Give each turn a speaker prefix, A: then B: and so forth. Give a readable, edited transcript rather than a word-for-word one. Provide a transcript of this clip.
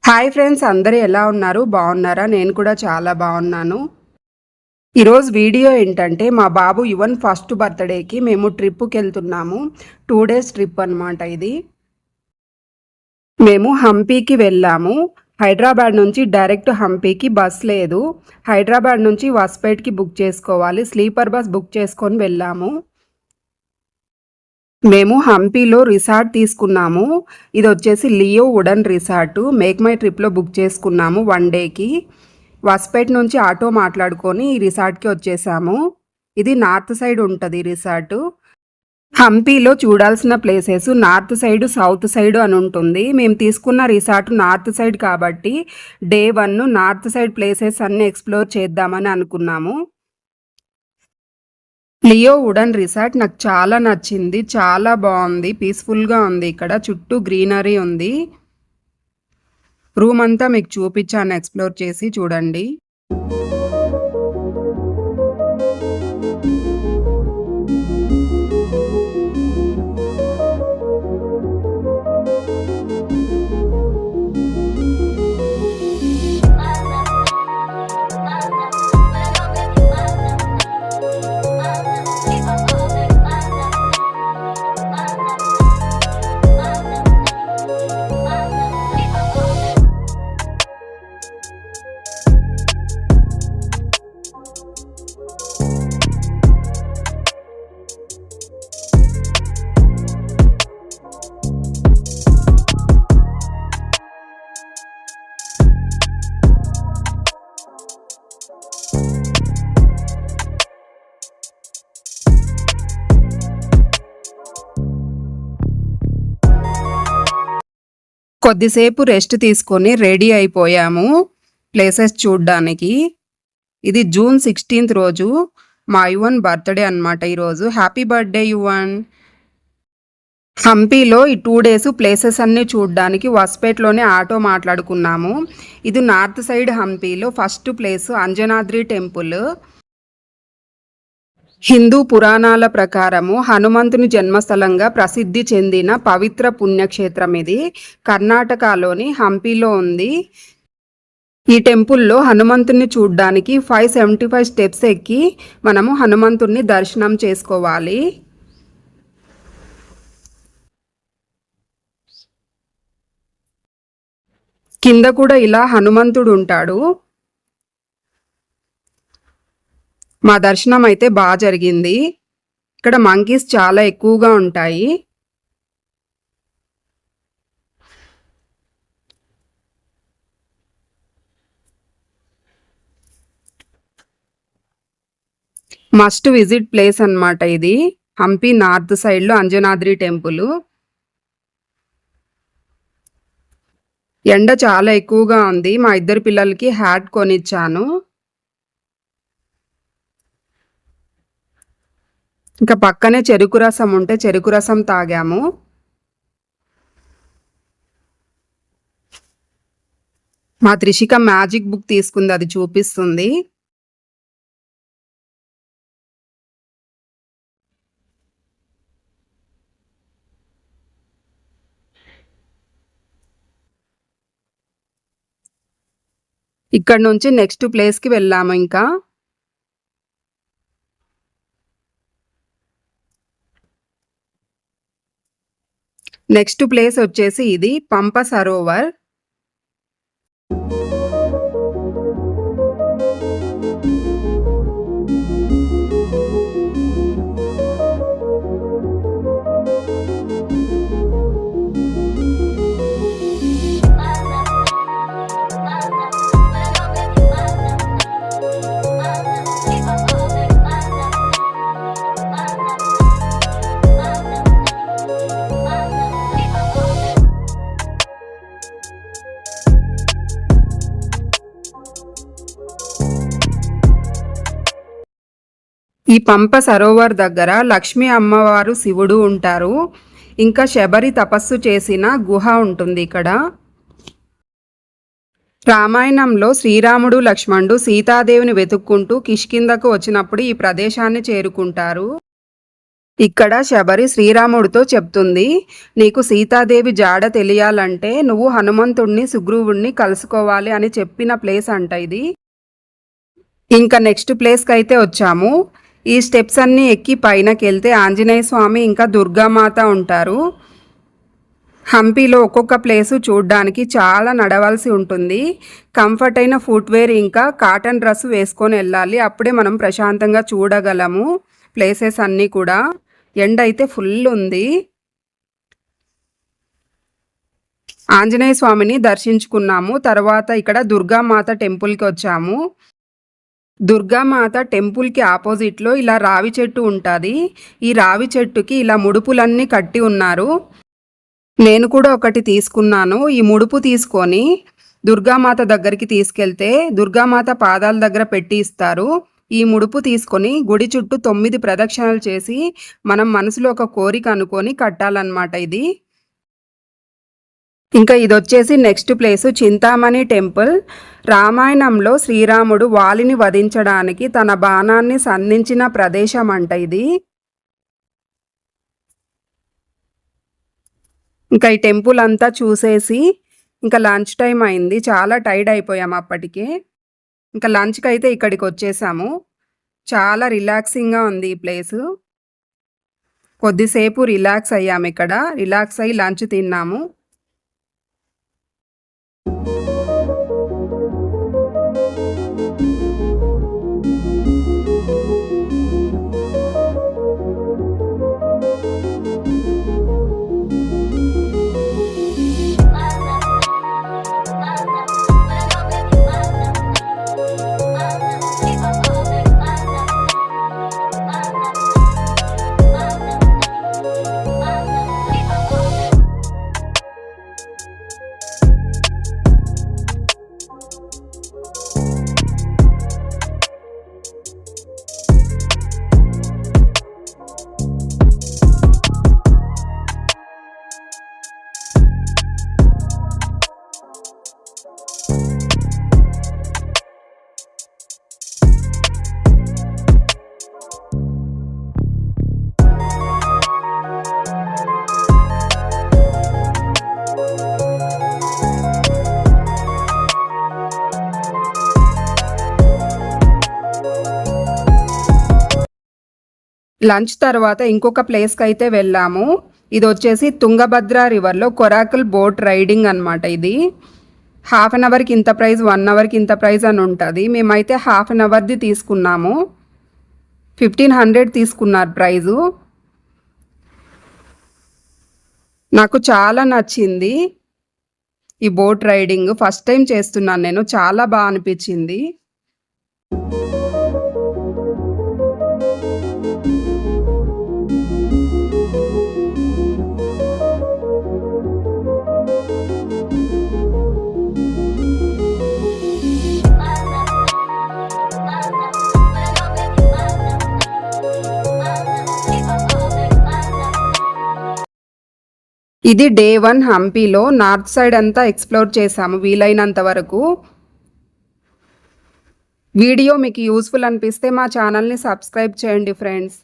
A: Hi friends, అందరూ ఎలా ఉన్నారు? బాగున్నారా? నేను కూడా చాలా బాగున్నాను. ఈరోజు వీడియో ఏంటంటే మా బాబు యువన్ ఫస్ట్ బర్త్డేకి మేము ట్రిప్కి వెళ్తున్నాము. 2 డేస్ ట్రిప్ అనమాట ఇది. మేము హంపీకి వెళ్ళాము. హైదరాబాద్ నుంచి డైరెక్ట్ హంపీకి బస్ లేదు. హైదరాబాద్ నుంచి వాస్పేట్కి బుక్ చేసుకోవాలి. స్లీపర్ బస్ బుక్ చేసుకొని వెళ్ళాము. మేము హంపీలో రిసార్ట్ తీసుకున్నాము. ఇది వచ్చేసి Leo wooden resort. Make my ట్రిప్లో బుక్ చేసుకున్నాము 1 డేకి. వాస్పేట్ నుంచి ఆటో మాట్లాడుకొని ఈ రిసార్ట్కి వచ్చేసాము. ఇది నార్త్ సైడ్ ఉంటుంది రిసార్ట్. హంపీలో చూడాల్సిన places north side, south side అని ఉంటుంది. మేము తీసుకున్న రిసార్ట్ నార్త్ సైడ్ కాబట్టి డే 1 నార్త్ సైడ్ ప్లేసెస్ అన్నీ ఎక్స్ప్లోర్ చేద్దామని అనుకున్నాము. లియో వుడెన్ రిసార్ట్ నాకు చాలా నచ్చింది. చాలా బాగుంది, పీస్ఫుల్గా ఉంది. ఇక్కడ చుట్టూ గ్రీనరీ ఉంది. రూమ్ అంతా మీకు చూపించాను, ఎక్స్ప్లోర్ చేసి చూడండి. కొద్దిసేపు రెస్ట్ తీసుకొని రెడీ అయిపోయాము ప్లేసెస్ చూడ్డానికి. ఇది జూన్ 16th రోజు మా యువన్ బర్త్డే అనమాట. ఈరోజు హ్యాపీ బర్త్డే యువన్. హంపీలో ఈ 2 డేస్ ప్లేసెస్ అన్నీ చూడ్డానికి వాస్పేట్లోనే ఆటో మాట్లాడుకున్నాము. ఇది నార్త్ సైడ్ హంపీలో first place Anjanadri temple. Hindu పురాణాల ప్రకారము హనుమంతుని జన్మస్థలంగా ప్రసిద్ధి చెందిన పవిత్ర పుణ్యక్షేత్రం ఇది. కర్ణాటకలోని హంపీలో ఉంది. ఈ టెంపుల్లో హనుమంతుని చూడ్డానికి 575 స్టెప్స్ ఎక్కి మనము హనుమంతుని దర్శనం చేసుకోవాలి. కింద కూడా ఇలా హనుమంతుడు ఉంటాడు. మా దర్శనం అయితే బాగా జరిగింది. ఇక్కడ మంకీస్ చాలా ఎక్కువగా ఉంటాయి. మస్ట్ విజిట్ ప్లేస్ అన్నమాట ఇది. హంపీ నార్త్ సైడ్లో అంజనాద్రి టెంపుల్. ఎండ చాలా ఎక్కువగా ఉంది. మా ఇద్దరు పిల్లలకి హ్యాట్ కొనిచ్చాను. ఇంకా పక్కనే చెరుకు రసం ఉంటే చెరుకు రసం తాగాము. మా త్రిషిక మ్యాజిక్ బుక్ తీసుకుంది, అది చూపిస్తుంది. ఇక్కడ నుంచి నెక్స్ట్ ప్లేస్కి వెళ్ళాము. ఇంకా నెక్స్ట్ ప్లేస్ వచ్చేసి ఇది పంప సరోవర్. ఈ పంప సరోవర్ దగ్గర లక్ష్మీ అమ్మవారు, శివుడు ఉంటారు. ఇంకా శబరి తపస్సు చేసిన గుహ ఉంటుంది ఇక్కడ. రామాయణంలో శ్రీరాముడు, లక్ష్మణుడు సీతాదేవిని వెతుక్కుంటూ కిష్కింధకు వచ్చినప్పుడు ఈ ప్రదేశాన్ని చేరుకుంటారు. ఇక్కడ శబరి శ్రీరాముడితో చెప్తుంది, నీకు సీతాదేవి జాడ తెలియాలంటే నువ్వు హనుమంతుణ్ణి సుగ్రీవుణ్ణి కలుసుకోవాలి అని చెప్పిన ప్లేస్ అంట ఇది. ఇంకా నెక్స్ట్ ప్లేస్కి అయితే వచ్చాము. ఈ స్టెప్స్ అన్నీ ఎక్కి పైనకి వెళ్తే ఆంజనేయ స్వామి ఇంకా దుర్గామాత ఉంటారు. హంపీలో ఒక్కొక్క ప్లేసు చూడడానికి చాలా నడవాల్సి ఉంటుంది. కంఫర్ట్ అయిన ఫుట్వేర్ ఇంకా కాటన్ డ్రెస్ వేసుకొని వెళ్ళాలి, అప్పుడే మనం ప్రశాంతంగా చూడగలము ప్లేసెస్ అన్నీ కూడా. ఎండ అయితే ఫుల్ ఉంది. ఆంజనేయ స్వామిని దర్శించుకున్నాము. తర్వాత ఇక్కడ దుర్గామాత టెంపుల్కి వచ్చాము. దుర్గామాత టెంపుల్కి ఆపోజిట్లో ఇలా రావి చెట్టు ఉంటుంది. ఈ రావి చెట్టుకి ఇలా ముడుపులన్నీ కట్టి ఉన్నారు. నేను కూడా ఒకటి తీసుకున్నాను. ఈ ముడుపు తీసుకొని దుర్గామాత దగ్గరికి తీసుకెళ్తే దుర్గామాత పాదాల దగ్గర పెట్టి ఇస్తారు. ఈ ముడుపు తీసుకొని గుడి చుట్టూ 9 ప్రదక్షిణలు చేసి మనం మనసులో ఒక కోరిక అనుకొని కట్టాలన్నమాట ఇది. ఇంకా ఇది వచ్చేసి నెక్స్ట్ ప్లేసు చింతామణి టెంపుల్. రామాయణంలో శ్రీరాముడు వాలిని వధించడానికి తన బాణాన్ని సంధించిన ప్రదేశం అంట ఇది. ఇంకా ఈ టెంపుల్ అంతా చూసేసి ఇంకా లంచ్ టైం అయింది. చాలా టైర్డ్ అయిపోయాము అప్పటికే. ఇంకా లంచ్కి అయితే ఇక్కడికి వచ్చేసాము. చాలా రిలాక్సింగ్గా ఉంది ఈ ప్లేసు. కొద్దిసేపు రిలాక్స్ అయ్యాము ఇక్కడ. రిలాక్స్ అయ్యి లంచ్ తిన్నాము. లంచ్ తర్వాత ఇంకొక ప్లేస్కి అయితే వెళ్ళాము. ఇది వచ్చేసి తుంగభద్ర రివర్లో కొరాకల్ బోట్ రైడింగ్ అనమాట. ఇది హాఫ్ అన్ అవర్కి ఇంత ప్రైస్, 1 అవర్కి ఇంత ప్రైస్ అని ఉంటుంది. మేమైతే హాఫ్ అన్ అవర్ది తీసుకున్నాము. 1500 తీసుకున్నారు ప్రైజు. నాకు చాలా నచ్చింది ఈ బోట్ రైడింగ్. ఫస్ట్ టైం చేస్తున్నాను నేను. చాలా బాగా అనిపించింది. ఇది డే 1 హంపీలో. నార్త్ సైడ్ అంతా ఎక్స్ప్లోర్ చేసాము వీలైనంత వరకు. వీడియో మీకు యూస్ఫుల్ అనిపిస్తే మా ఛానల్ని సబ్స్క్రైబ్ చేయండి ఫ్రెండ్స్.